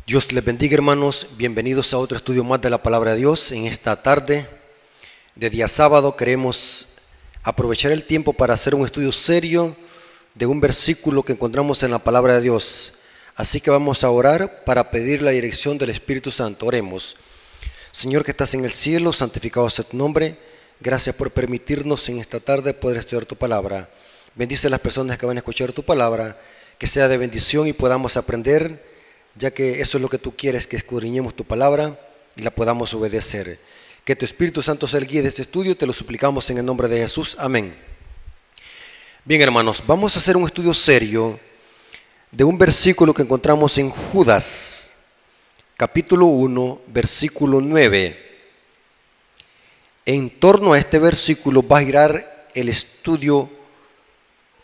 Dios les bendiga, hermanos. Bienvenidos a otro estudio más de la Palabra de Dios. En esta tarde de día sábado queremos aprovechar el tiempo para hacer un estudio serio de un versículo que encontramos en la Palabra de Dios. Así que vamos a orar para pedir la dirección del Espíritu Santo. Oremos. Señor que estás en el cielo, santificado sea tu nombre. Gracias por permitirnos en esta tarde poder estudiar tu palabra. Bendice a las personas que van a escuchar tu palabra, que sea de bendición y podamos aprender, ya que eso es lo que tú quieres, que escudriñemos tu palabra y la podamos obedecer. Que tu Espíritu Santo sea el guía de este estudio, te lo suplicamos en el nombre de Jesús. Amén. Bien, hermanos, vamos a hacer un estudio serio de un versículo que encontramos en Judas, capítulo 1, versículo 9. En torno a este versículo va a girar el estudio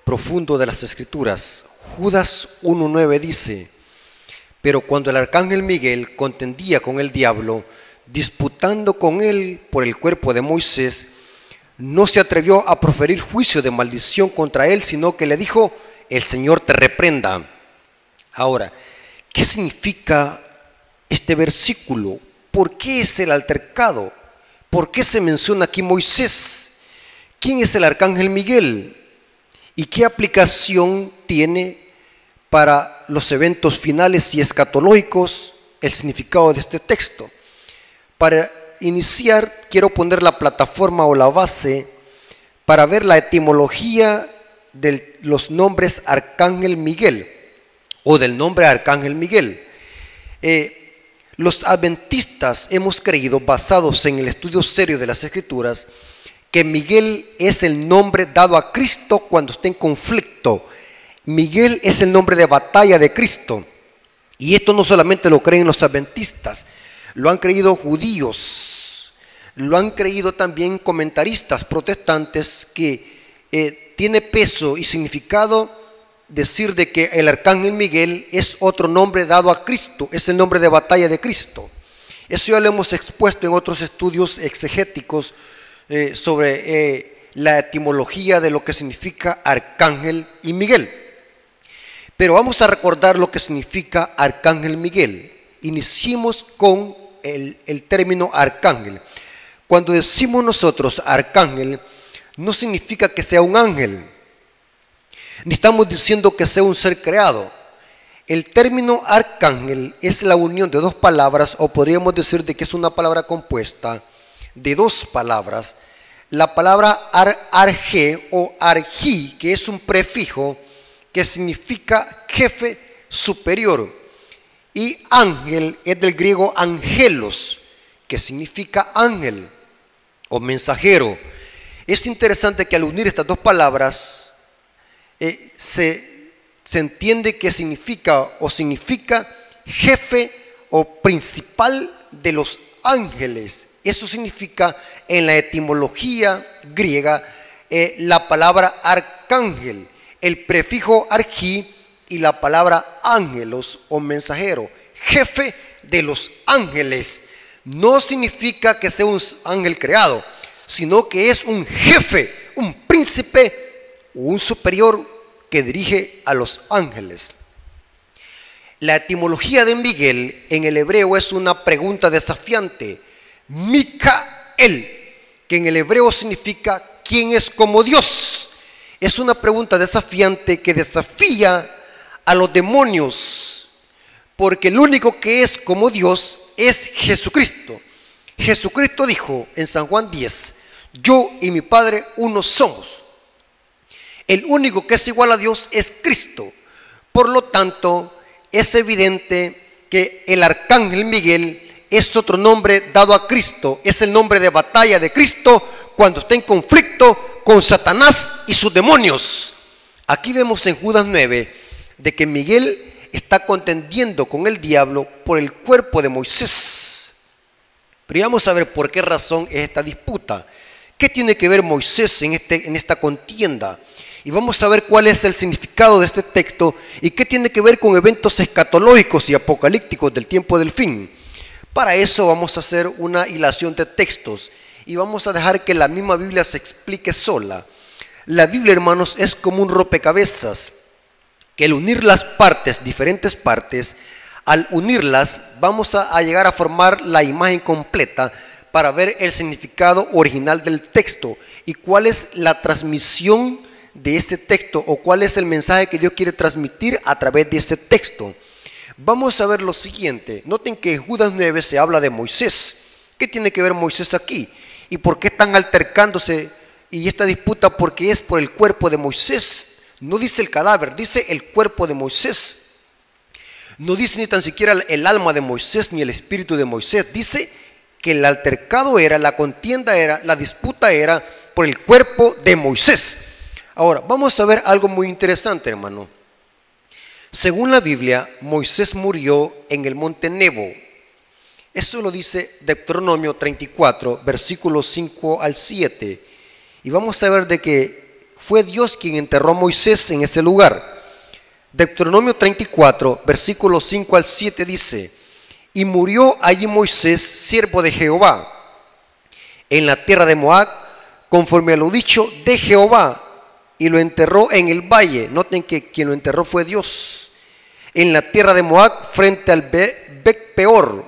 profundo de las Escrituras. Judas 1:9 dice: pero cuando el arcángel Miguel contendía con el diablo, disputando con él por el cuerpo de Moisés, no se atrevió a proferir juicio de maldición contra él, sino que le dijo: el Señor te reprenda. Ahora, ¿qué significa este versículo? ¿Por qué es el altercado? ¿Por qué se menciona aquí Moisés? ¿Quién es el arcángel Miguel? ¿Y qué aplicación tiene para los eventos finales y escatológicos el significado de este texto? Para iniciar, quiero poner la plataforma o la base para ver la etimología de los nombres Arcángel Miguel o del nombre Arcángel Miguel. Los adventistas hemos creído, basados en el estudio serio de las Escrituras, que Miguel es el nombre dado a Cristo cuando está en conflicto. Miguel es el nombre de batalla de Cristo. Y esto no solamente lo creen los adventistas, lo han creído judíos, lo han creído también comentaristas protestantes, que tiene peso y significado decir de que el arcángel Miguel es otro nombre dado a Cristo, es el nombre de batalla de Cristo. Eso ya lo hemos expuesto en otros estudios exegéticos sobre la etimología de lo que significa arcángel y Miguel. Pero vamos a recordar lo que significa arcángel Miguel. Iniciemos con el término arcángel. Cuando decimos nosotros arcángel, no significa que sea un ángel, ni estamos diciendo que sea un ser creado. El término arcángel es la unión de dos palabras, o podríamos decir de que es una palabra compuesta de dos palabras. La palabra arge o argi, que es un prefijo que significa jefe superior, y ángel es del griego angelos, que significa ángel o mensajero. Es interesante que al unir estas dos palabras se entiende que significa jefe o principal de los ángeles. Eso significa en la etimología griega la palabra arcángel, el prefijo argi y la palabra ángelos o mensajero, jefe de los ángeles. No significa que sea un ángel creado, sino que es un jefe, un príncipe o un superior que dirige a los ángeles. La etimología de Miguel en el hebreo es una pregunta desafiante. Micael, que en el hebreo significa ¿quién es como Dios? Es una pregunta desafiante que desafía a los demonios, porque el único que es como Dios es Jesucristo. Jesucristo dijo en San Juan 10: yo y mi Padre uno somos. El único que es igual a Dios es Cristo. Por lo tanto, es evidente que el arcángel Miguel es otro nombre dado a Cristo, es el nombre de batalla de Cristo cuando está en conflicto con Satanás y sus demonios. Aquí vemos en Judas 9 de que Miguel está contendiendo con el diablo por el cuerpo de Moisés. Pero vamos a ver por qué razón es esta disputa. ¿Qué tiene que ver Moisés en esta contienda? Y vamos a ver cuál es el significado de este texto y qué tiene que ver con eventos escatológicos y apocalípticos del tiempo del fin. Para eso vamos a hacer una hilación de textos y vamos a dejar que la misma Biblia se explique sola. La Biblia, hermanos, es como un rompecabezas que al unir las partes, diferentes partes, Al unirlas vamos a llegar a formar la imagen completa para ver el significado original del texto y cuál es la transmisión de este texto o cuál es el mensaje que Dios quiere transmitir a través de este texto. Vamos a ver lo siguiente. Noten que en Judas 9 se habla de Moisés. ¿Qué tiene que ver Moisés aquí? ¿Y por qué están altercándose? Y esta disputa, porque es por el cuerpo de Moisés. No dice el cadáver, dice el cuerpo de Moisés. No dice ni tan siquiera el alma de Moisés ni el espíritu de Moisés. Dice que el altercado era, la contienda era, la disputa era por el cuerpo de Moisés. Ahora, vamos a ver algo muy interesante, hermano. Según la Biblia, Moisés murió en el monte Nebo. Eso lo dice Deuteronomio 34, versículos 5 al 7. Y vamos a ver de que fue Dios quien enterró a Moisés en ese lugar. Deuteronomio 34, versículos 5 al 7 dice: y murió allí Moisés, siervo de Jehová, en la tierra de Moab, conforme a lo dicho de Jehová, y lo enterró en el valle. Noten que quien lo enterró fue Dios. En la tierra de Moab, frente al Bet Peor,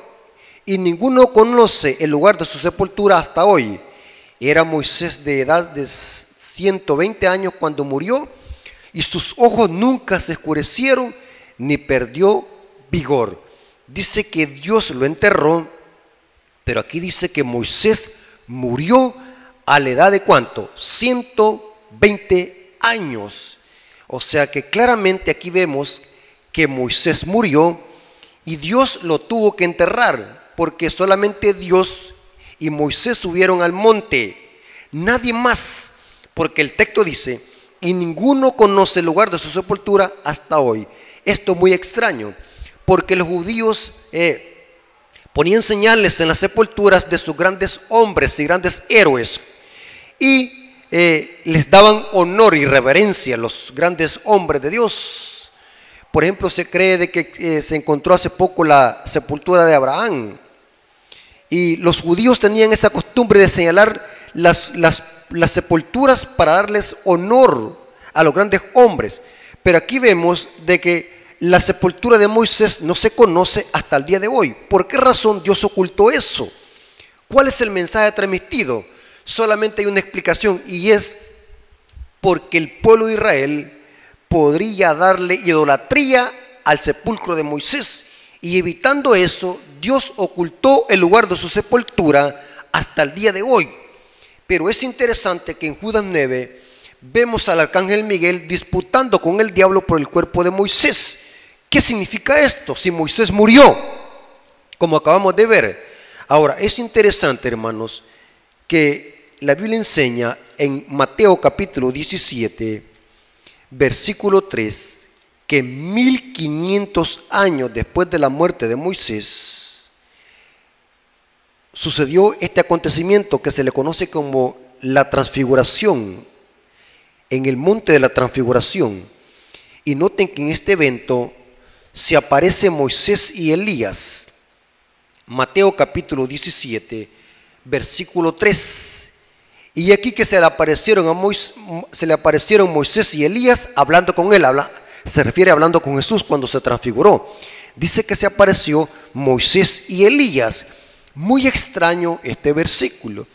y ninguno conoce el lugar de su sepultura hasta hoy. Era Moisés de edad de 120 años cuando murió, y sus ojos nunca se oscurecieron ni perdió vigor. Dice que Dios lo enterró, pero aquí dice que Moisés murió a la edad de ¿cuánto? 120 años. O sea que claramente aquí vemos que Moisés murió y Dios lo tuvo que enterrar, porque solamente Dios y Moisés subieron al monte, nadie más, porque el texto dice: y ninguno conoce el lugar de su sepultura hasta hoy. Esto es muy extraño, porque los judíos ponían señales en las sepulturas de sus grandes hombres y grandes héroes, y les daban honor y reverencia a los grandes hombres de Dios. Por ejemplo, se cree de que se encontró hace poco la sepultura de Abraham, y los judíos tenían esa costumbre de señalar las sepulturas para darles honor a los grandes hombres. Pero aquí vemos de que la sepultura de Moisés no se conoce hasta el día de hoy. ¿Por qué razón Dios ocultó eso? ¿Cuál es el mensaje transmitido? Solamente hay una explicación, y es porque el pueblo de Israel podría darle idolatría al sepulcro de Moisés, y evitando eso, Dios ocultó el lugar de su sepultura hasta el día de hoy. Pero es interesante que en Judas 9 vemos al arcángel Miguel disputando con el diablo por el cuerpo de Moisés. ¿Qué significa esto? Si Moisés murió, como acabamos de ver. Ahora, es interesante, hermanos, que la Biblia enseña en Mateo capítulo 17, versículo 3, que 1500 años después de la muerte de Moisés, sucedió este acontecimiento que se le conoce como la transfiguración, en el monte de la transfiguración. Y noten que en este evento se aparece Moisés y Elías. Mateo capítulo 17, versículo 3. Y aquí que se le aparecieron Moisés y Elías hablando con él. Se refiere hablando con Jesús cuando se transfiguró. Dice que se apareció Moisés y Elías. Muy extraño este versículo,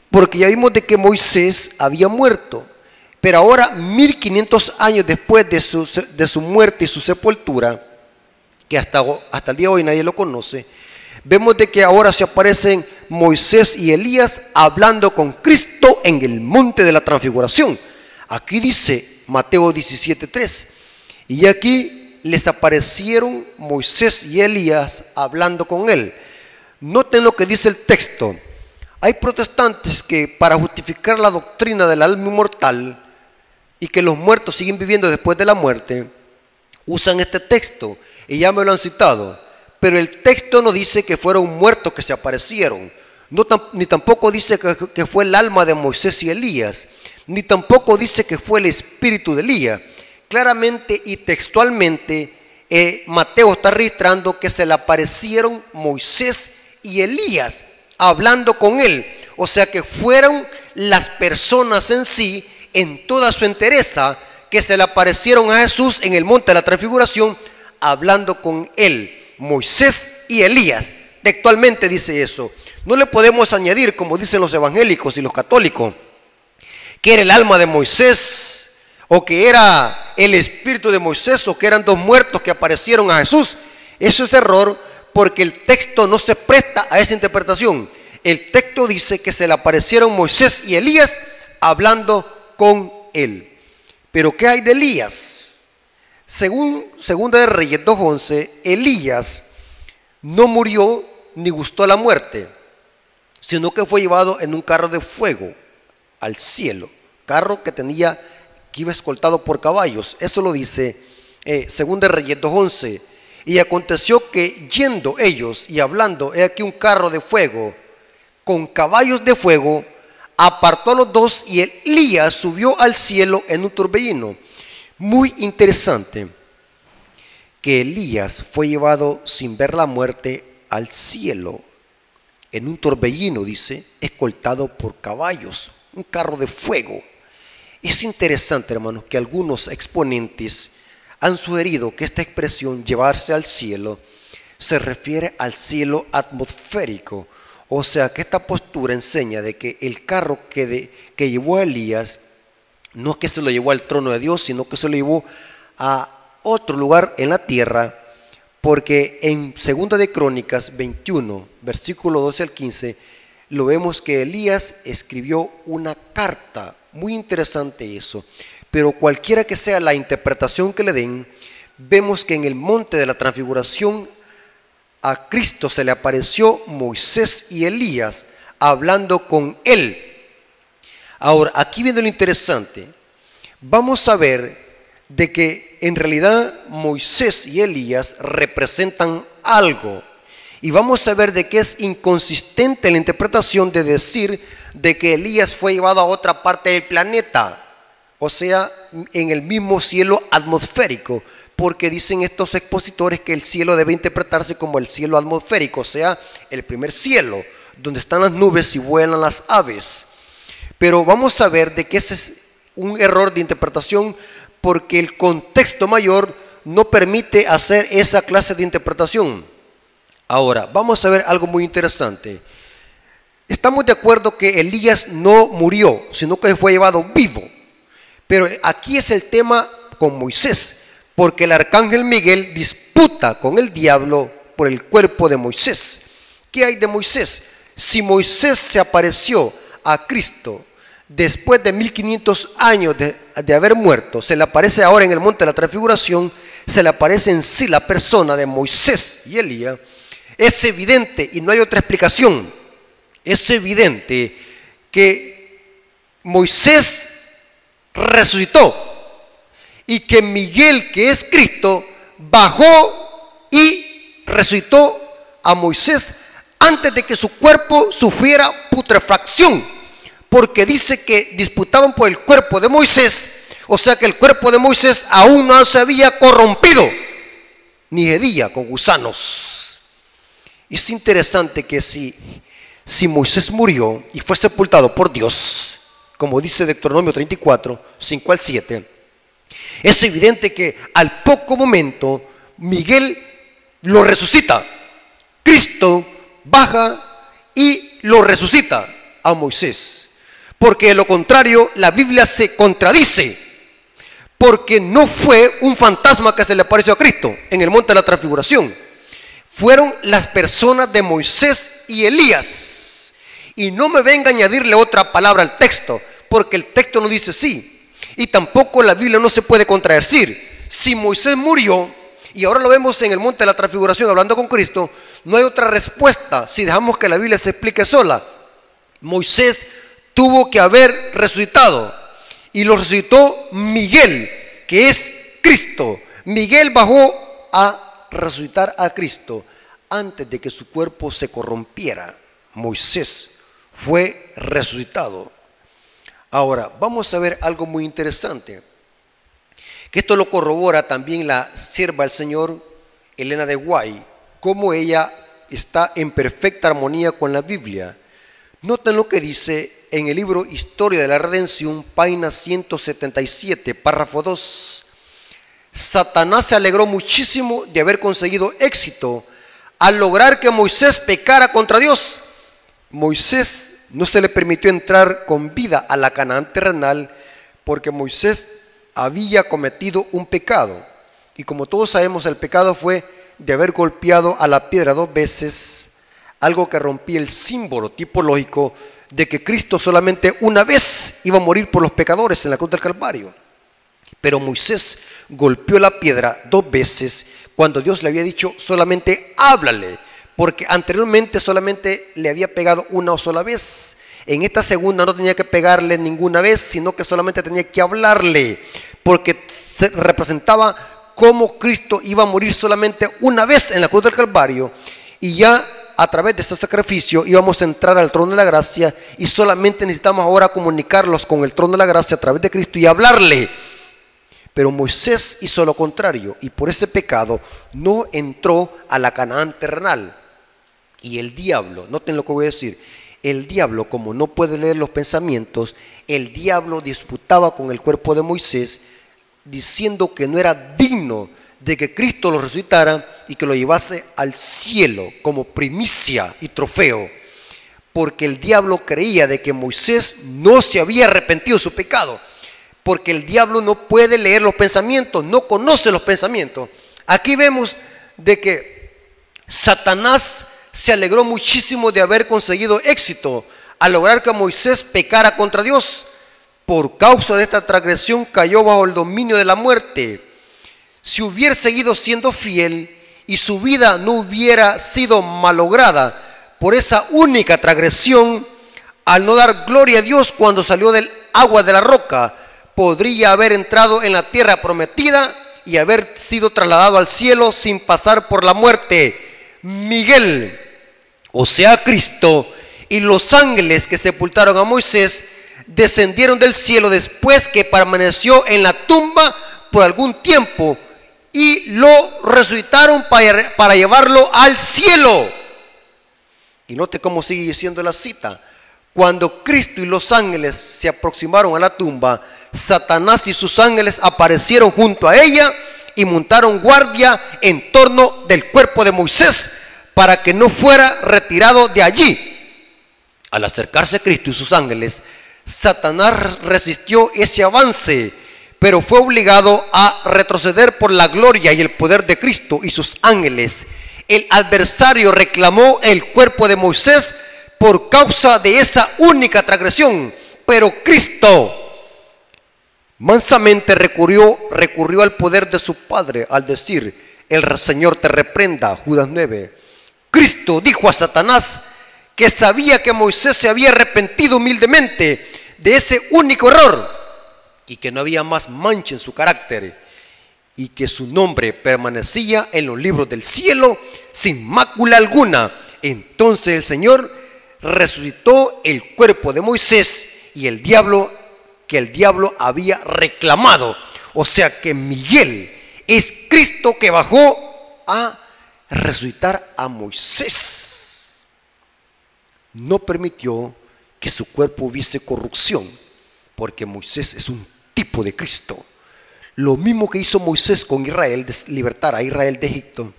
porque ya vimos de que Moisés había muerto, pero ahora 1500 años después de su muerte y su sepultura, que hasta el día de hoy nadie lo conoce, vemos de que ahora se aparecen Moisés y Elías hablando con Cristo en el monte de la transfiguración. Aquí dice Mateo 17:3, y aquí les aparecieron Moisés y Elías hablando con él. Noten lo que dice el texto. Hay protestantes que, para justificar la doctrina del alma inmortal y que los muertos siguen viviendo después de la muerte, usan este texto, y ya me lo han citado, pero el texto no dice que fueron muertos que se aparecieron, ni tampoco dice que fue el alma de Moisés y Elías, ni tampoco dice que fue el espíritu de Elías. Claramente y textualmente Mateo está registrando que se le aparecieron Moisés y Elías hablando con él. O sea que fueron las personas en sí, en toda su entereza, que se le aparecieron a Jesús en el monte de la transfiguración hablando con él. Moisés y Elías. Textualmente dice eso. No le podemos añadir, como dicen los evangélicos y los católicos, que era el alma de Moisés, o que era el espíritu de Moisés, o que eran dos muertos que aparecieron a Jesús. Eso es error, porque el texto no se presta a esa interpretación. El texto dice que se le aparecieron Moisés y Elías hablando con él. Pero ¿qué hay de Elías? Según Segunda de Reyes 2:11, Elías no murió ni gustó la muerte, sino que fue llevado en un carro de fuego al cielo. Carro que iba escoltado por caballos. Eso lo dice Segunda de Reyes 2:11. Y aconteció que yendo ellos y hablando, he aquí un carro de fuego con caballos de fuego, apartó a los dos y Elías subió al cielo en un torbellino. Muy interesante que Elías fue llevado sin ver la muerte al cielo en un torbellino, dice, escoltado por caballos, un carro de fuego. Es interesante, hermanos, que algunos exponentes han sugerido que esta expresión, llevarse al cielo, se refiere al cielo atmosférico. O sea, que esta postura enseña de que el carro que llevó a Elías no es que se lo llevó al trono de Dios, sino que se lo llevó a otro lugar en la tierra, porque en Segunda de Crónicas 21, versículo 12 al 15, lo vemos que Elías escribió una carta. Muy interesante eso. Pero cualquiera que sea la interpretación que le den, vemos que en el monte de la transfiguración a Cristo se le apareció Moisés y Elías hablando con él. Ahora, aquí viene lo interesante. Vamos a ver de que en realidad Moisés y Elías representan algo. Y vamos a ver de que es inconsistente la interpretación de decir de que Elías fue llevado a otra parte del planeta, o sea, en el mismo cielo atmosférico, porque dicen estos expositores que el cielo debe interpretarse como el cielo atmosférico, o sea, el primer cielo, donde están las nubes y vuelan las aves. Pero vamos a ver de que ese es un error de interpretación, porque el contexto mayor no permite hacer esa clase de interpretación. Ahora, vamos a ver algo muy interesante. Estamos de acuerdo que Elías no murió, sino que fue llevado vivo. Pero aquí es el tema con Moisés, porque el arcángel Miguel disputa con el diablo por el cuerpo de Moisés. ¿Qué hay de Moisés? Si Moisés se apareció a Cristo después de 1500 años de haber muerto, se le aparece ahora en el monte de la transfiguración, se le aparece en sí la persona de Moisés y Elías. Es evidente, y no hay otra explicación, es evidente que Moisés resucitó y que Miguel, que es Cristo, bajó y resucitó a Moisés antes de que su cuerpo sufriera putrefacción, porque dice que disputaban por el cuerpo de Moisés, o sea que el cuerpo de Moisés aún no se había corrompido ni hedía con gusanos. Es interesante que si Moisés murió y fue sepultado por Dios, como dice Deuteronomio 34, 5 al 7, es evidente que al poco momento Miguel lo resucita. Cristo baja y lo resucita a Moisés. Porque de lo contrario, la Biblia se contradice. Porque no fue un fantasma que se le apareció a Cristo en el monte de la transfiguración. Fueron las personas de Moisés y Elías. Y no me venga a añadirle otra palabra al texto, porque el texto no dice sí. Y tampoco la Biblia no se puede contradecir. Si Moisés murió, y ahora lo vemos en el monte de la transfiguración hablando con Cristo, no hay otra respuesta si dejamos que la Biblia se explique sola. Moisés tuvo que haber resucitado, y lo resucitó Miguel, que es Cristo. Miguel bajó a resucitar a Cristo antes de que su cuerpo se corrompiera. Moisés fue resucitado. Ahora, vamos a ver algo muy interesante, que esto lo corrobora también la sierva del Señor, Elena de White, cómo ella está en perfecta armonía con la Biblia. Noten lo que dice en el libro Historia de la Redención, página 177, párrafo 2. Satanás se alegró muchísimo de haber conseguido éxito al lograr que Moisés pecara contra Dios. Moisés no se le permitió entrar con vida a la Canaán terrenal porque Moisés había cometido un pecado. Y como todos sabemos, el pecado fue de haber golpeado a la piedra 2 veces, algo que rompía el símbolo tipológico de que Cristo solamente una vez iba a morir por los pecadores en la cruz del Calvario. Pero Moisés golpeó la piedra 2 veces cuando Dios le había dicho solamente háblale, porque anteriormente solamente le había pegado una sola vez. En esta segunda no tenía que pegarle ninguna vez, sino que solamente tenía que hablarle, porque se representaba cómo Cristo iba a morir solamente una vez en la cruz del Calvario, y ya a través de este sacrificio íbamos a entrar al trono de la gracia, y solamente necesitamos ahora comunicarlos con el trono de la gracia a través de Cristo y hablarle. Pero Moisés hizo lo contrario, y por ese pecado no entró a la Canaán terrenal. Y el diablo, noten lo que voy a decir, el diablo, como no puede leer los pensamientos, el diablo disputaba con el cuerpo de Moisés, diciendo que no era digno de que Cristo lo resucitara y que lo llevase al cielo como primicia y trofeo, porque el diablo creía de que Moisés no se había arrepentido de su pecado, porque el diablo no puede leer los pensamientos, no conoce los pensamientos. Aquí vemos de que Satanás se alegró muchísimo de haber conseguido éxito al lograr que Moisés pecara contra Dios. Por causa de esta transgresión cayó bajo el dominio de la muerte. Si hubiera seguido siendo fiel y su vida no hubiera sido malograda por esa única transgresión, al no dar gloria a Dios cuando salió del agua de la roca, podría haber entrado en la tierra prometida y haber sido trasladado al cielo sin pasar por la muerte. Miguel, o sea Cristo, y los ángeles que sepultaron a Moisés descendieron del cielo después que permaneció en la tumba por algún tiempo y lo resucitaron para llevarlo al cielo. Y note cómo sigue diciendo la cita. Cuando Cristo y los ángeles se aproximaron a la tumba, Satanás y sus ángeles aparecieron junto a ella y montaron guardia en torno del cuerpo de Moisés para que no fuera retirado de allí. Al acercarse Cristo y sus ángeles, Satanás resistió ese avance, pero fue obligado a retroceder por la gloria y el poder de Cristo y sus ángeles. El adversario reclamó el cuerpo de Moisés por causa de esa única transgresión, pero Cristo mansamente recurrió al poder de su Padre al decir: el Señor te reprenda. Judas 9. Cristo dijo a Satanás que sabía que Moisés se había arrepentido humildemente de ese único error y que no había más mancha en su carácter y que su nombre permanecía en los libros del cielo sin mácula alguna. Entonces el Señor resucitó el cuerpo de Moisés y el diablo había reclamado. O sea que Miguel es Cristo que bajó a resucitar a Moisés. No permitió que su cuerpo hubiese corrupción, porque Moisés es un tipo de Cristo. Lo mismo que hizo Moisés con Israel, de libertar a Israel de Egipto,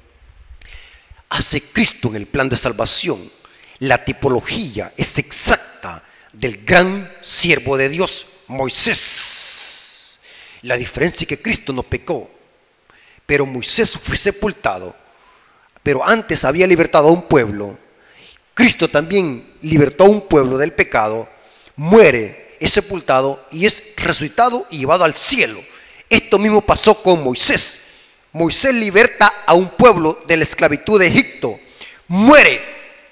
hace Cristo en el plan de salvación. La tipología es exacta del gran siervo de Dios, Moisés. La diferencia es que Cristo no pecó, pero Moisés fue sepultado, pero antes había libertado a un pueblo. Cristo también libertó a un pueblo del pecado, muere, es sepultado y es resucitado y llevado al cielo. Esto mismo pasó con Moisés. Moisés liberta a un pueblo de la esclavitud de Egipto, muere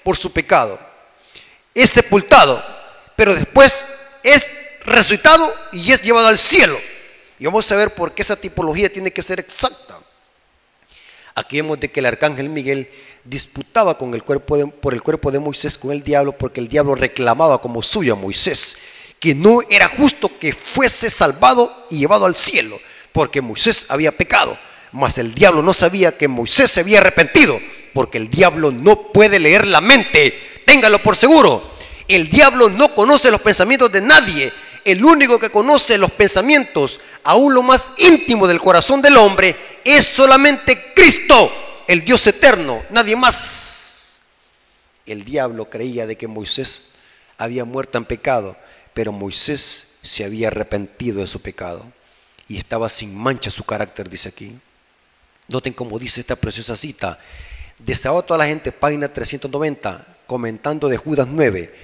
por su pecado, es sepultado, pero después es resucitado y es llevado al cielo. Y vamos a ver por qué esa tipología tiene que ser exacta. Aquí vemos de que el arcángel Miguel disputaba con por el cuerpo de Moisés con el diablo, porque el diablo reclamaba como suyo a Moisés, que no era justo que fuese salvado y llevado al cielo, porque Moisés había pecado. Mas el diablo no sabía que Moisés se había arrepentido, porque el diablo no puede leer la mente. Téngalo por seguro. El diablo no conoce los pensamientos de nadie. el único que conoce los pensamientos, aún lo más íntimo del corazón del hombre, es solamente Cristo, el Dios eterno, nadie más. El diablo creía de que Moisés había muerto en pecado, pero Moisés se había arrepentido de su pecado y estaba sin mancha su carácter, dice aquí. Noten cómo dice esta preciosa cita. Deseado a toda la gente, página 390, comentando de Judas 9.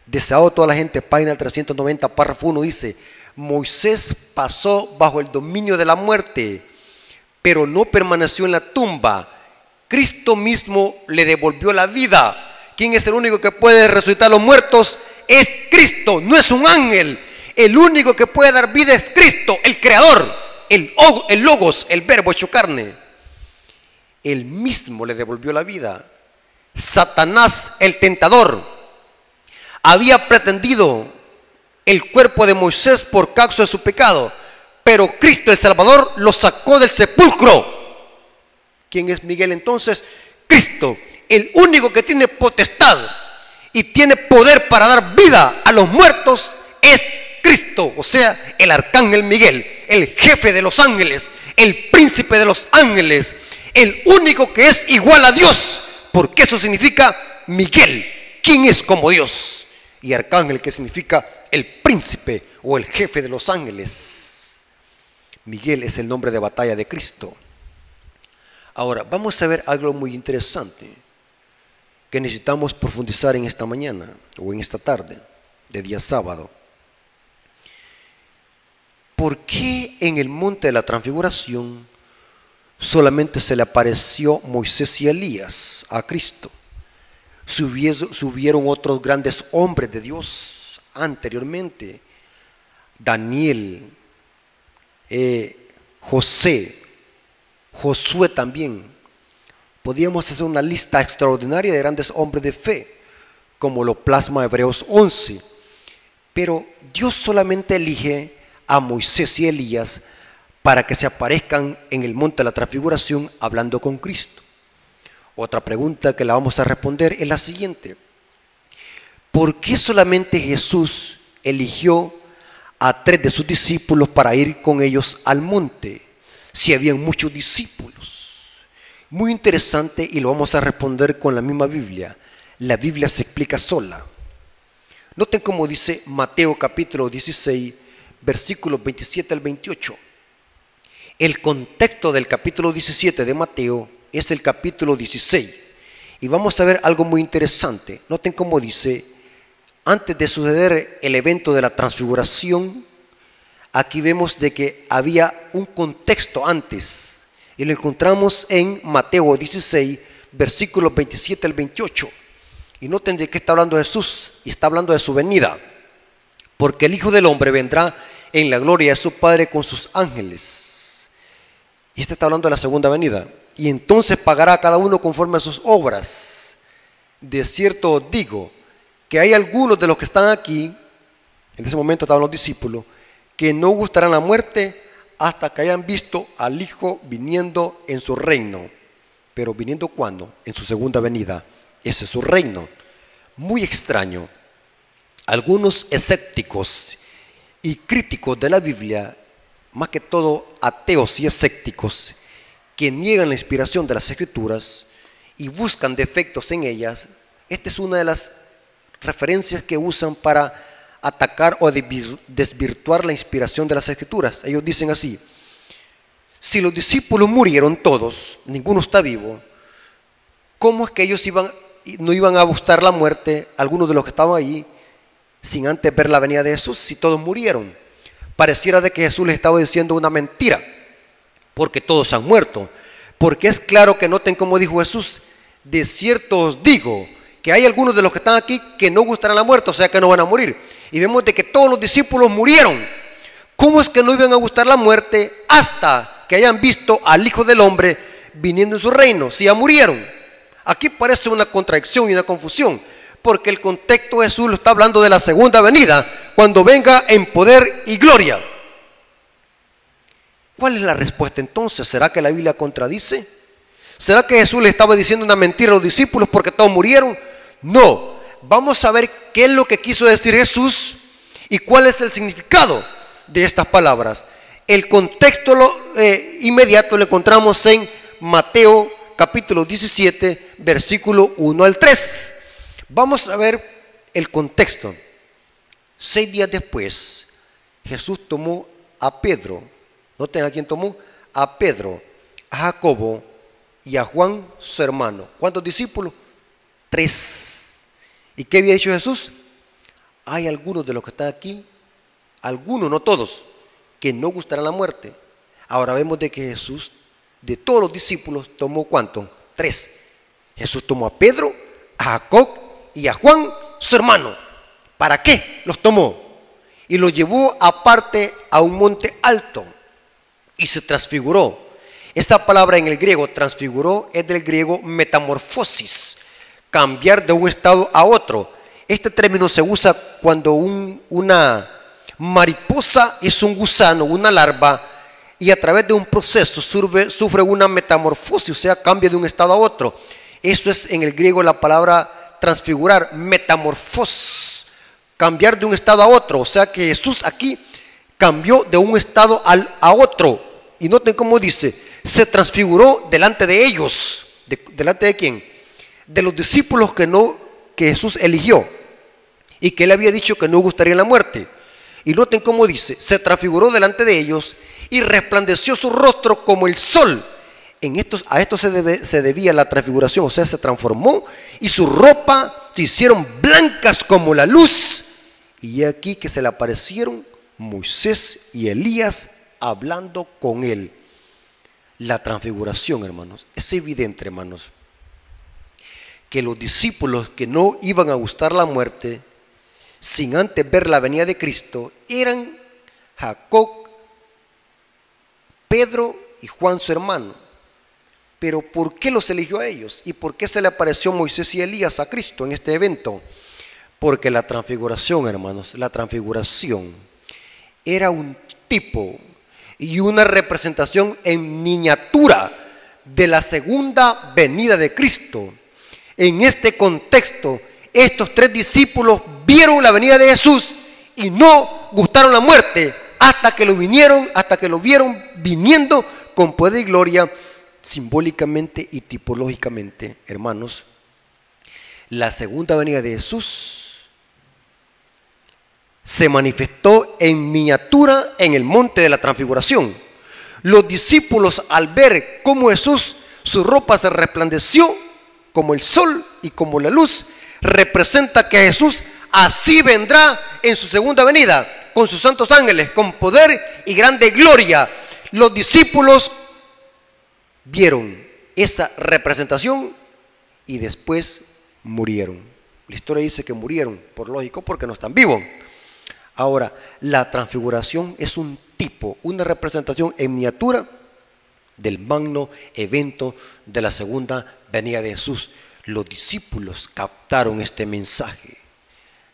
Deseado a toda la gente, página 390, párrafo 1, dice: Moisés pasó bajo el dominio de la muerte, pero no permaneció en la tumba. Cristo mismo le devolvió la vida. ¿Quién es el único que puede resucitar a los muertos? Es Cristo, no es un ángel. El único que puede dar vida es Cristo, el Creador, el Logos, el Verbo hecho carne. Él mismo le devolvió la vida. Satanás, el tentador, había pretendido el cuerpo de Moisés por causa de su pecado, pero Cristo el Salvador lo sacó del sepulcro. ¿Quién es Miguel entonces? Cristo, el único que tiene potestad y tiene poder para dar vida a los muertos es Cristo, o sea, el arcángel Miguel, el jefe de los ángeles, el príncipe de los ángeles, el único que es igual a Dios, porque eso significa Miguel. ¿Quién es como Dios? Y arcángel, que significa el príncipe o el jefe de los ángeles. Miguel es el nombre de batalla de Cristo. Ahora, vamos a ver algo muy interesante que necesitamos profundizar en esta mañana o en esta tarde de día sábado. ¿Por qué en el monte de la transfiguración solamente se le apareció Moisés y Elías a Cristo? Subieron otros grandes hombres de Dios anteriormente: Daniel, José, Josué también. Podríamos hacer una lista extraordinaria de grandes hombres de fe, como lo plasma Hebreos 11. Pero Dios solamente elige a Moisés y Elías para que se aparezcan en el monte de la transfiguración hablando con Cristo. Otra pregunta que la vamos a responder es la siguiente: ¿por qué solamente Jesús eligió a 3 de sus discípulos para ir con ellos al monte, si habían muchos discípulos? Muy interesante, y lo vamos a responder con la misma Biblia. La Biblia se explica sola. Noten cómo dice Mateo capítulo 16, versículos 27 al 28. El contexto del capítulo 17 de Mateo es el capítulo 16. Y vamos a ver algo muy interesante. Noten cómo dice: antes de suceder el evento de la transfiguración, aquí vemos de que había un contexto antes. Y lo encontramos en Mateo 16, versículos 27 al 28. Y noten de qué está hablando Jesús. Y está hablando de su venida. Porque el Hijo del Hombre vendrá en la gloria de su Padre con sus ángeles. Y este está hablando de la segunda venida. Y entonces pagará a cada uno conforme a sus obras. De cierto os digo que hay algunos de los que están aquí, en ese momento estaban los discípulos, que no gustarán la muerte hasta que hayan visto al Hijo viniendo en su reino. Pero ¿viniendo cuándo? En su segunda venida. Ese es su reino. Muy extraño. Algunos escépticos y críticos de la Biblia, más que todo ateos y escépticos, que niegan la inspiración de las Escrituras y buscan defectos en ellas, esta es una de las referencias que usan para atacar o desvirtuar la inspiración de las Escrituras. Ellos dicen así: si los discípulos murieron todos, ninguno está vivo, ¿cómo es que ellos no iban a gustar la muerte, algunos de los que estaban allí, sin antes ver la venida de Jesús, si todos murieron? Pareciera de que Jesús les estaba diciendo una mentira, porque todos han muerto. Porque es claro que noten cómo dijo Jesús: de cierto os digo que hay algunos de los que están aquí que no gustarán la muerte, o sea que no van a morir. Y vemos de que todos los discípulos murieron. ¿Cómo es que no iban a gustar la muerte hasta que hayan visto al Hijo del Hombre viniendo en su reino, si ya murieron? Aquí parece una contradicción y una confusión, porque el contexto de Jesús lo está hablando de la segunda venida, cuando venga en poder y gloria. ¿Cuál es la respuesta entonces? ¿Será que la Biblia contradice? ¿Será que Jesús le estaba diciendo una mentira a los discípulos porque todos murieron? No. Vamos a ver qué es lo que quiso decir Jesús ¿Y cuál es el significado de estas palabras? El contexto inmediato lo encontramos en Mateo capítulo 17, versículo 1 al 3. Vamos a ver el contexto. 6 días después, Jesús tomó a Pedro. Noten a quién tomó: a Pedro, a Jacobo y a Juan, su hermano. ¿Cuántos discípulos? 3. ¿Y qué había dicho Jesús? Hay algunos de los que están aquí, algunos, no todos, que no gustarán la muerte. Ahora vemos de que Jesús, de todos los discípulos, tomó ¿cuánto? 3. Jesús tomó a Pedro, a Jacob y a Juan, su hermano. ¿Para qué los tomó? Y los llevó aparte a un monte alto y se transfiguró. Esta palabra en el griego, transfiguró, es del griego metamorfosis, cambiar de un estado a otro. Este término se usa cuando una mariposa es un gusano, una larva, y a través de un proceso sufre una metamorfosis, o sea, cambia de un estado a otro. Eso es en el griego la palabra transfigurar, metamorfos, cambiar de un estado a otro. O sea que Jesús aquí cambió de un estado a otro. Y noten cómo dice: se transfiguró delante de ellos. ¿Delante de quién? De los discípulos que Jesús eligió y que él había dicho que no gustaría la muerte. Y noten cómo dice: se transfiguró delante de ellos y resplandeció su rostro como el sol. A esto se debía la transfiguración, o sea, se transformó y su ropa se hicieron blancas como la luz. Y aquí que se le aparecieron Moisés y Elías hablando con él. La transfiguración, hermanos, es evidente, hermanos, que los discípulos que no iban a gustar la muerte sin antes ver la venida de Cristo eran Jacob, Pedro y Juan, su hermano. Pero ¿por qué los eligió a ellos? ¿Y por qué se le apareció Moisés y Elías a Cristo en este evento? Porque la transfiguración, hermanos, la transfiguración era un tipo y una representación en miniatura de la segunda venida de Cristo. En este contexto, estos 3 discípulos vieron la venida de Jesús y no gustaron la muerte hasta que lo vieron viniendo con poder y gloria, simbólicamente y tipológicamente. Hermanos, la segunda venida de Jesús se manifestó en miniatura en el monte de la transfiguración. Los discípulos, al ver cómo Jesús, su ropa se resplandeció como el sol y como la luz, representa que Jesús así vendrá en su segunda venida con sus santos ángeles, con poder y grande gloria. Los discípulos vieron esa representación y después murieron. La historia dice que murieron, por lógico, porque no están vivos. Ahora, la transfiguración es un tipo, una representación en miniatura del magno evento de la segunda venida de Jesús. Los discípulos captaron este mensaje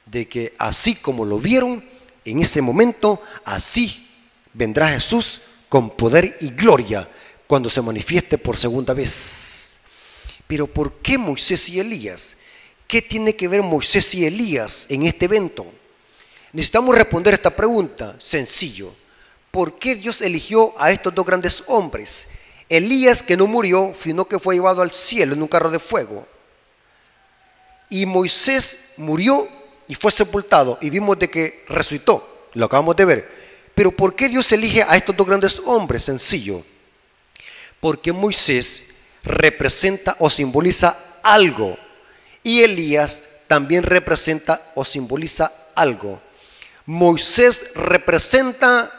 de que así como lo vieron en ese momento, así vendrá Jesús con poder y gloria cuando se manifieste por segunda vez. Pero ¿por qué Moisés y Elías? ¿Qué tiene que ver Moisés y Elías en este evento? Necesitamos responder esta pregunta. Sencillo. ¿Por qué Dios eligió a estos 2 grandes hombres? Elías, que no murió, sino que fue llevado al cielo en un carro de fuego. Y Moisés murió y fue sepultado, y vimos de que resucitó, lo acabamos de ver. Pero ¿por qué Dios elige a estos 2 grandes hombres? Sencillo. Porque Moisés representa o simboliza algo, y Elías también representa o simboliza algo. Moisés representa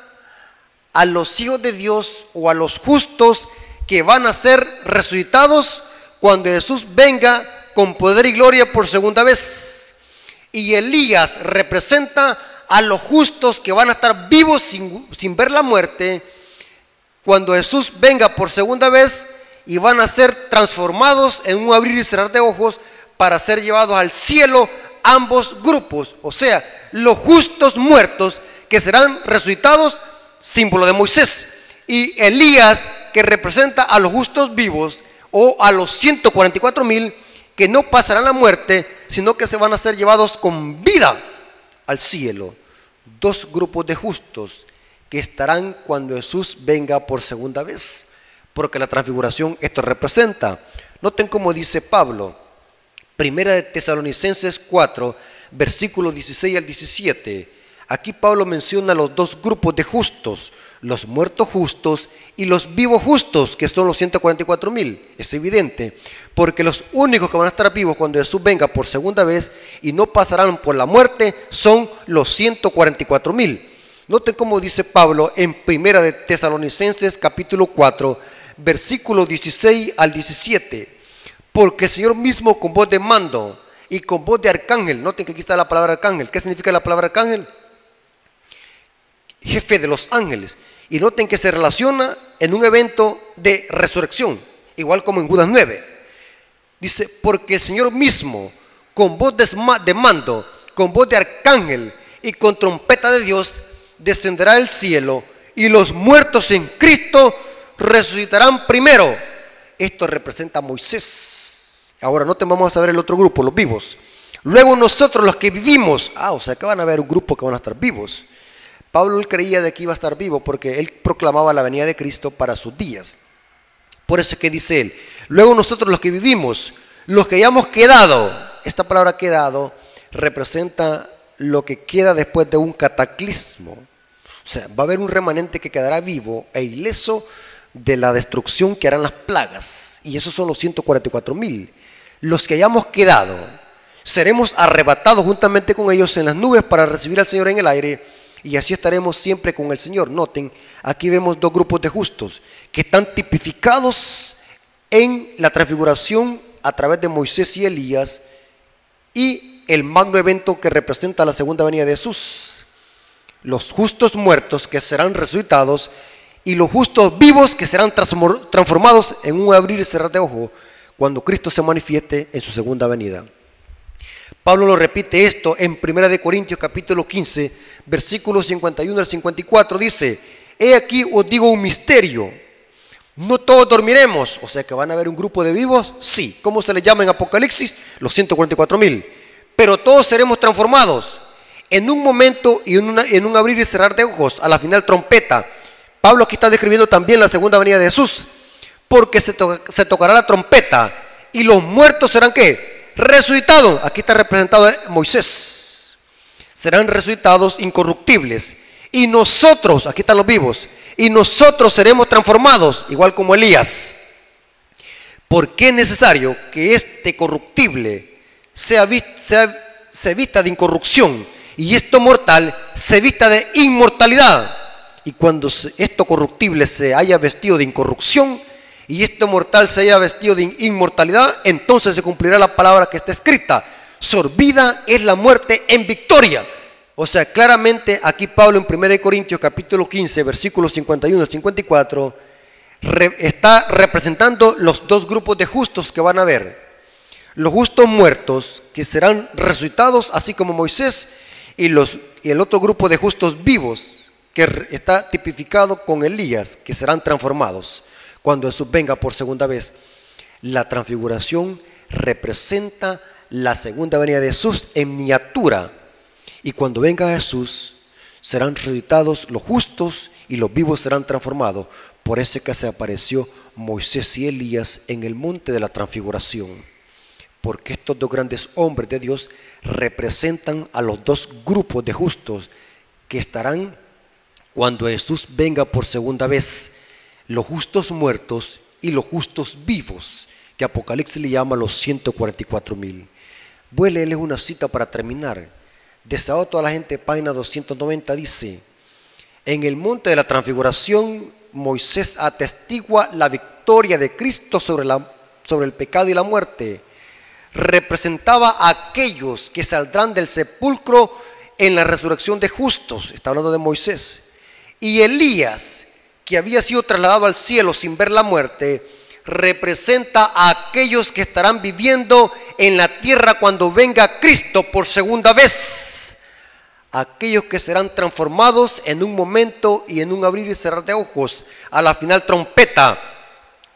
a los hijos de Dios o a los justos que van a ser resucitados cuando Jesús venga con poder y gloria por segunda vez. Y Elías representa a los justos que van a estar vivos sin ver la muerte cuando Jesús venga por segunda vez, y van a ser transformados en un abrir y cerrar de ojos para ser llevados al cielo, ambos grupos. O sea, los justos muertos que serán resucitados, símbolo de Moisés, y Elías, que representa a los justos vivos o a los 144,000 que no pasarán la muerte, sino que se van a ser llevados con vida al cielo. dos grupos de justos que estarán cuando Jesús venga por segunda vez, porque la transfiguración esto representa. Noten cómo dice Pablo, Primera de Tesalonicenses 4, versículos 16 al 17. Aquí Pablo menciona los dos grupos de justos, los muertos justos y los vivos justos, que son los 144,000. Es evidente, porque los únicos que van a estar vivos cuando Jesús venga por segunda vez y no pasarán por la muerte son los 144,000. Noten cómo dice Pablo en Primera de Tesalonicenses capítulo 4, versículos 16 al 17. Porque el Señor mismo con voz de mando y con voz de arcángel, noten que aquí está la palabra arcángel. ¿Qué significa la palabra arcángel? Jefe de los ángeles. Y noten que se relaciona en un evento de resurrección, igual como en Judas 9. Dice, porque el Señor mismo con voz de mando, con voz de arcángel y con trompeta de Dios descenderá del cielo, y los muertos en Cristo resucitarán primero. Esto representa a Moisés. Ahora no te vamos a ver el otro grupo, los vivos. Luego nosotros los que vivimos, o sea que van a haber un grupo que van a estar vivos. Pablo él creía de que iba a estar vivo porque él proclamaba la venida de Cristo para sus días. Por eso es que dice él, luego nosotros los que vivimos, los que hayamos quedado, esta palabra quedado representa lo que queda después de un cataclismo. O sea, va a haber un remanente que quedará vivo e ileso de la destrucción que harán las plagas, y esos son los 144,000. Los que hayamos quedado seremos arrebatados juntamente con ellos en las nubes para recibir al Señor en el aire, y así estaremos siempre con el Señor. Noten, aquí vemos dos grupos de justos que están tipificados en la transfiguración a través de Moisés y Elías, y el magno evento que representa la segunda venida de Jesús. Los justos muertos que serán resucitados y los justos vivos que serán transformados en un abrir y cerrar de ojos cuando Cristo se manifieste en su segunda venida. Pablo lo repite esto en 1 Corintios capítulo 15, versículos 51 al 54. Dice, he aquí os digo un misterio, no todos dormiremos. O sea que van a haber un grupo de vivos, sí. ¿Cómo se les llama en Apocalipsis? Los 144,000. Pero todos seremos transformados en un momento y en un abrir y cerrar de ojos, a la final trompeta. Pablo aquí está describiendo también la segunda venida de Jesús, porque se tocará la trompeta y los muertos serán ¿qué? Resucitados. Aquí está representado Moisés. Serán resucitados incorruptibles, y nosotros, aquí están los vivos, y nosotros seremos transformados igual como Elías. Porque es necesario que este corruptible se vista de incorrupción, y esto mortal se vista de inmortalidad. Y cuando esto corruptible se haya vestido de incorrupción y esto mortal se haya vestido de inmortalidad, entonces se cumplirá la palabra que está escrita: sorbida es la muerte en victoria. O sea, claramente aquí Pablo en 1 Corintios capítulo 15, versículos 51 al 54, está representando los dos grupos de justos que van a haber. Los justos muertos que serán resucitados, así como Moisés, y el otro grupo de justos vivos que está tipificado con Elías, que serán transformados cuando Jesús venga por segunda vez. La transfiguración representa la segunda venida de Jesús en miniatura, y cuando venga Jesús serán resucitados los justos y los vivos serán transformados. Por eso es que se apareció Moisés y Elías en el monte de la transfiguración, porque estos dos grandes hombres de Dios representan a los dos grupos de justos que estarán cuando Jesús venga por segunda vez, los justos muertos y los justos vivos, que Apocalipsis le llama los 144,000. Voy a leerles una cita para terminar. Deseado a toda la gente, página 290, dice: en el monte de la transfiguración, Moisés atestigua la victoria de Cristo sobre el pecado y la muerte. Representaba a aquellos que saldrán del sepulcro en la resurrección de justos. Está hablando de Moisés. Y Elías, que había sido trasladado al cielo sin ver la muerte, representa a aquellos que estarán viviendo en la tierra cuando venga Cristo por segunda vez. Aquellos que serán transformados en un momento y en un abrir y cerrar de ojos, a la final trompeta,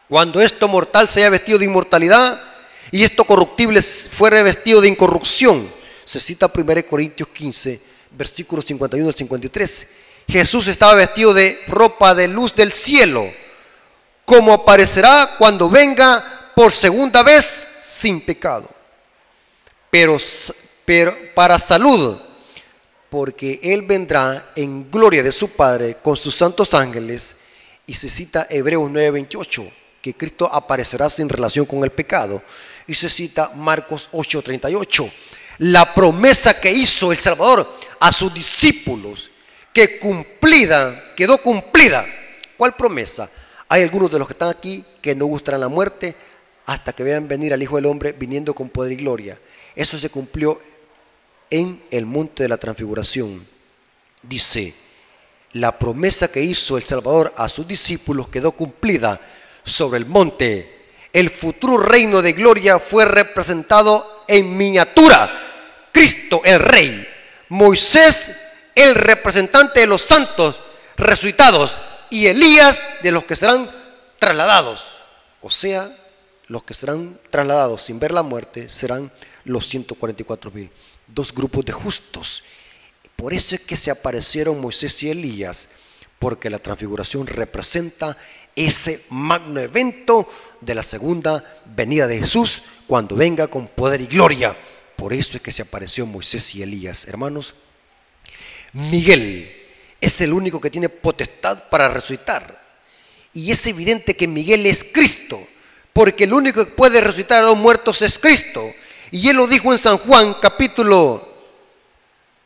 cuando esto mortal se haya vestido de inmortalidad y esto corruptible fuera vestido de incorrupción. Se cita 1 Corintios 15, versículos 51 al 53. Jesús estaba vestido de ropa de luz del cielo, como aparecerá cuando venga por segunda vez sin pecado. Pero para salud, porque Él vendrá en gloria de su Padre con sus santos ángeles. Y se cita Hebreos 9:28, que Cristo aparecerá sin relación con el pecado. Y se cita Marcos 8:38, la promesa que hizo el Salvador a sus discípulos, que quedó cumplida. ¿Cuál promesa? Hay algunos de los que están aquí que no gustarán la muerte hasta que vean venir al Hijo del Hombre viniendo con poder y gloria. Eso se cumplió en el monte de la transfiguración. Dice, la promesa que hizo el Salvador a sus discípulos quedó cumplida sobre el monte. El futuro reino de gloria fue representado en miniatura. Cristo el Rey, Moisés el representante de los santos resucitados y Elías de los que serán trasladados. O sea, los que serán trasladados sin ver la muerte serán los 144,000. Dos grupos de justos. Por eso es que se aparecieron Moisés y Elías, porque la transfiguración representa ese magno evento de la segunda venida de Jesús, cuando venga con poder y gloria. Por eso es que se apareció Moisés y Elías. Hermanos, Miguel es el único que tiene potestad para resucitar. Y es evidente que Miguel es Cristo, porque el único que puede resucitar a los muertos es Cristo. Y él lo dijo en San Juan capítulo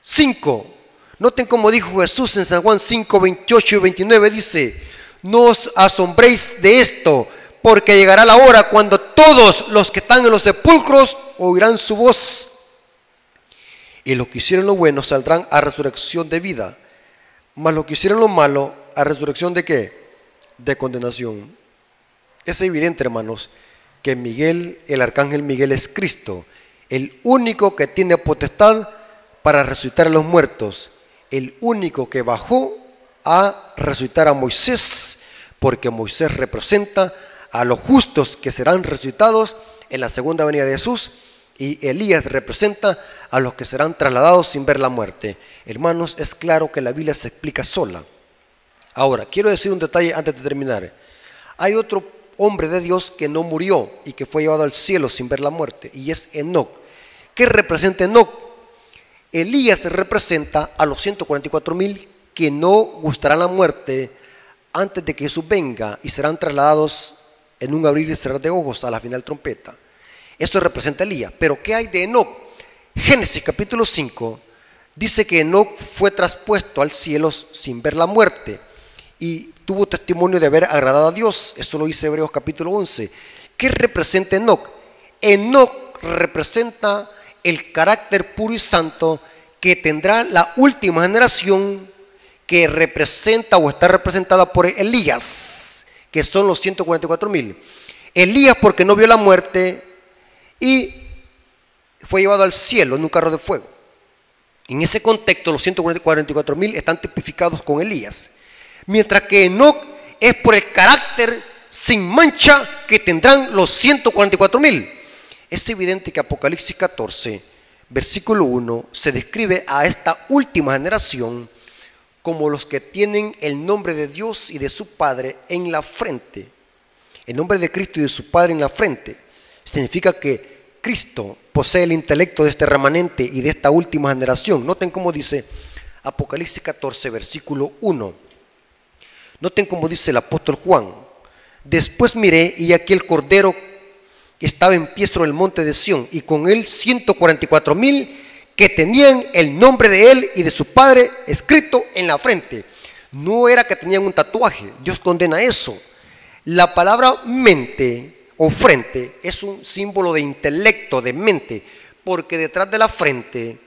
5. Noten cómo dijo Jesús en San Juan 5, 28 y 29. Dice, no os asombréis de esto, porque llegará la hora cuando todos los que están en los sepulcros oirán su voz. Y los que hicieron lo bueno saldrán a resurrección de vida, mas los que hicieron lo malo a resurrección de ¿qué? De condenación. Es evidente, hermanos, que Miguel, el arcángel Miguel, es Cristo, el único que tiene potestad para resucitar a los muertos, el único que bajó a resucitar a Moisés, porque Moisés representa a los justos que serán resucitados en la segunda venida de Jesús, y Elías representa a los que serán trasladados sin ver la muerte. Hermanos, es claro que la Biblia se explica sola. Ahora, quiero decir un detalle antes de terminar. Hay otro hombre de Dios que no murió y que fue llevado al cielo sin ver la muerte, y es Enoc. ¿Qué representa Enoc? Elías representa a los 144,000 que no gustarán la muerte antes de que Jesús venga y serán trasladados en un abrir y cerrar de ojos a la final trompeta. Eso representa a Elías. Pero ¿qué hay de Enoc? Génesis capítulo 5 dice que Enoc fue traspuesto al cielo sin ver la muerte y tuvo testimonio de haber agradado a Dios. Eso lo dice Hebreos capítulo 11. ¿Qué representa Enoc? Enoc representa el carácter puro y santo que tendrá la última generación, que representa o está representada por Elías, que son los 144,000. Elías porque no vio la muerte y fue llevado al cielo en un carro de fuego. En ese contexto los 144,000 están tipificados con Elías, mientras que Enoc es por el carácter sin mancha que tendrán los 144,000. Es evidente que Apocalipsis 14, versículo 1, se describe a esta última generación como los que tienen el nombre de Dios y de su Padre en la frente. El nombre de Cristo y de su Padre en la frente significa que Cristo posee el intelecto de este remanente y de esta última generación. Noten cómo dice Apocalipsis 14, versículo 1. Noten cómo dice el apóstol Juan. Después miré y aquí el Cordero que estaba en pie sobre el monte de Sión, y con él 144,000 que tenían el nombre de él y de su Padre escrito en la frente. No era que tenían un tatuaje, Dios condena eso. La palabra mente o frente es un símbolo de intelecto, de mente, porque detrás de la frente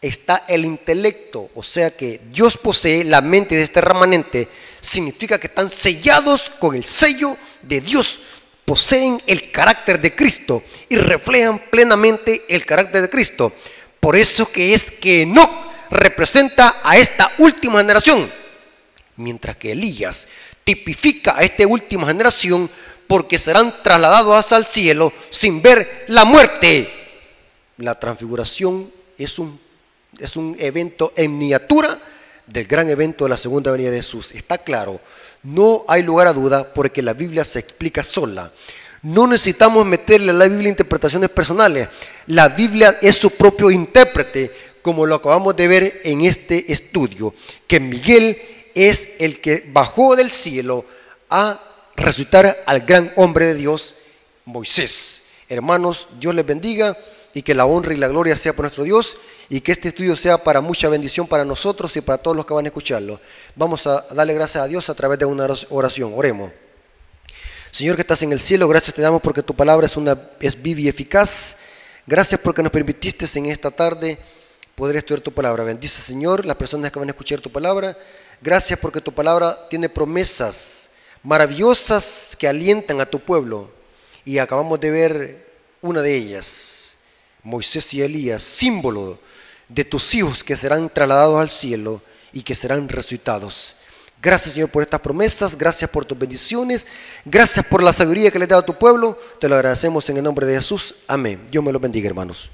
está el intelecto, o sea que Dios posee la mente de este remanente. Significa que están sellados con el sello de Dios, poseen el carácter de Cristo y reflejan plenamente el carácter de Cristo. Por eso que es que Enoc representa a esta última generación, mientras que Elías tipifica a esta última generación, porque serán trasladados hasta el cielo sin ver la muerte. La transfiguración es un Es un evento en miniatura del gran evento de la segunda venida de Jesús. Está claro, no hay lugar a duda porque la Biblia se explica sola. No necesitamos meterle a la Biblia interpretaciones personales. La Biblia es su propio intérprete, como lo acabamos de ver en este estudio, que Miguel es el que bajó del cielo a resucitar al gran hombre de Dios, Moisés. Hermanos, Dios les bendiga y que la honra y la gloria sea por nuestro Dios y que este estudio sea para mucha bendición para nosotros y para todos los que van a escucharlo. Vamos a darle gracias a Dios a través de una oración. Oremos. Señor que estás en el cielo, gracias te damos porque tu palabra es viva y eficaz. Gracias porque nos permitiste en esta tarde poder estudiar tu palabra. Bendice, Señor, las personas que van a escuchar tu palabra. Gracias porque tu palabra tiene promesas maravillosas que alientan a tu pueblo. Y acabamos de ver una de ellas, Moisés y Elías, símbolo de tus hijos que serán trasladados al cielo y que serán resucitados. Gracias, Señor, por estas promesas, gracias por tus bendiciones, gracias por la sabiduría que le has dado a tu pueblo. Te lo agradecemos en el nombre de Jesús. Amén. Dios me lo bendiga, hermanos.